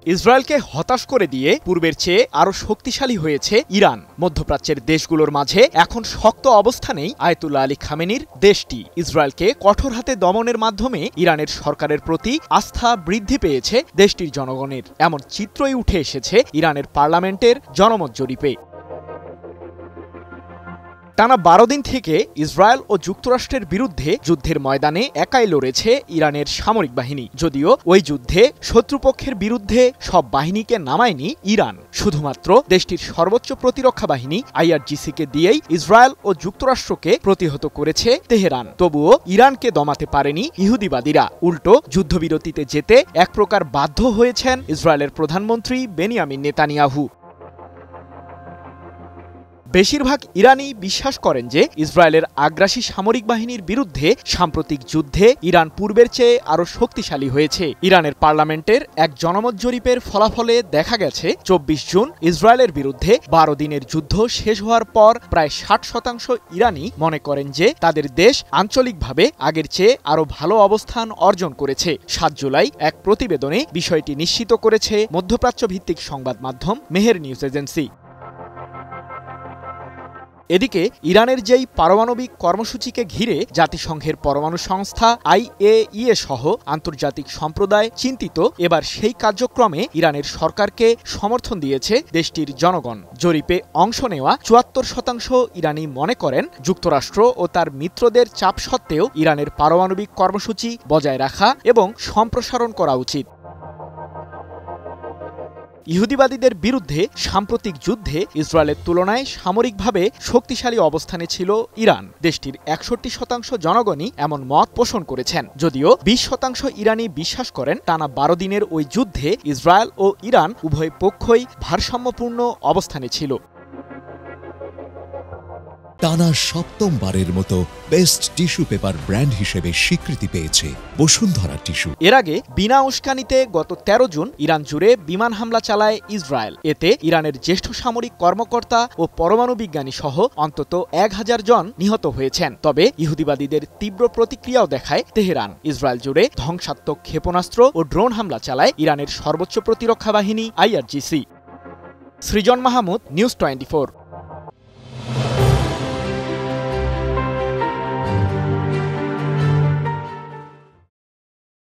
ইসরায়েলকে হতাশ করে দিয়ে পূর্বের চেয়ে আরও শক্তিশালী হয়েছে ইরান। মধ্যপ্রাচ্যের দেশগুলোর মাঝে এখন শক্ত অবস্থানেই আয়াতুল্লাহ আলী খামেনির দেশটি। ইসরায়েলকে কঠোর হাতে দমনের মাধ্যমে ইরানের সরকারের প্রতি আস্থা বৃদ্ধি পেয়েছে দেশটির জনগণের। এমন চিত্রই উঠে এসেছে ইরানের পার্লামেন্টের জনমত জরিপে। টানা 12 দিন থেকে ইসরায়েল ও যুক্তরাষ্ট্রের বিরুদ্ধে যুদ্ধের ময়দানে একাই লড়েছে ইরানের সামরিক বাহিনী। যদিও ওই যুদ্ধে শত্রুপক্ষের বিরুদ্ধে সব বাহিনীকে নামায়নি ইরান, শুধুমাত্র দেশটির সর্বোচ্চ প্রতিরক্ষা বাহিনী IRGC-কে দিয়েই ইসরায়েল ও যুক্তরাষ্ট্রকে প্রতিহত করেছে তেহরান। তবুও ইরানকে দমাতে পারেনি ইহুদিবাদীরা। উল্টো যুদ্ধবিরতিতে যেতে এক প্রকার বাধ্য হয়েছেন ইসরায়েলের প্রধানমন্ত্রী বেনিয়ামিন নেতানিয়াহু। বেশিরভাগ ইরানি বিশ্বাস করেন যে ইসরায়েলের আগ্রাসী সামরিক বাহিনীর বিরুদ্ধে সাম্প্রতিক যুদ্ধে ইরান পূর্বের চেয়ে আরও শক্তিশালী হয়েছে। ইরানের পার্লামেন্টের এক জনমত জরিপের ফলাফলে দেখা গেছে 24 জুন ইসরায়েলের বিরুদ্ধে 12 দিনের যুদ্ধ শেষ হওয়ার পর প্রায় 60% ইরানি মনে করেন যে তাদের দেশ আঞ্চলিকভাবে আগের চেয়ে আরও ভালো অবস্থান অর্জন করেছে। 7 জুলাই এক প্রতিবেদনে বিষয়টি নিশ্চিত করেছে মধ্যপ্রাচ্য ভিত্তিক সংবাদ মাধ্যম মেহের নিউজ এজেন্সি। এদিকে ইরানের যেই পারমাণবিক কর্মসূচিকে ঘিরে জাতিসংঘের পরমাণু সংস্থা IAEA সহ আন্তর্জাতিক সম্প্রদায় চিন্তিত, এবার সেই কার্যক্রমে ইরানের সরকারকে সমর্থন দিয়েছে দেশটির জনগণ। জরিপে অংশ নেওয়া 74% ইরানি মনে করেন যুক্তরাষ্ট্র ও তার মিত্রদের চাপ সত্ত্বেও ইরানের পারমাণবিক কর্মসূচি বজায় রাখা এবং সম্প্রসারণ করা উচিত। ইহুদিবাদীদের বিরুদ্ধে সাম্প্রতিক যুদ্ধে ইসরায়েলের তুলনায় সামরিকভাবে শক্তিশালী অবস্থানে ছিল ইরান। দেশটির 61% জনগণই এমন মত পোষণ করেছেন। যদিও 20% ইরানি বিশ্বাস করেন টানা 12 দিনের ওই যুদ্ধে ইসরায়েল ও ইরান উভয় পক্ষই ভারসাম্যপূর্ণ অবস্থানে ছিল। টানা 7মবারের মতো বেস্ট টিস্যু পেপার ব্র্যান্ড হিসেবে স্বীকৃতি পেয়েছে বসুন্ধরা টিস্যু। এর আগে বিনা উস্কানিতে গত 13 জুন ইরান জুড়ে বিমান হামলা চালায় ইসরায়েল। এতে ইরানের জ্যেষ্ঠ সামরিক কর্মকর্তা ও পরমাণু বিজ্ঞানী সহ অন্তত 1000 জন নিহত হয়েছেন। তবে ইহুদিবাদীদের তীব্র প্রতিক্রিয়াও দেখায় তেহরান। ইসরায়েল জুড়ে ধ্বংসাত্মক ক্ষেপণাস্ত্র ও ড্রোন হামলা চালায় ইরানের সর্বোচ্চ প্রতিরক্ষা বাহিনী IRGC। সৃজন মাহমুদ, নিউজ 24।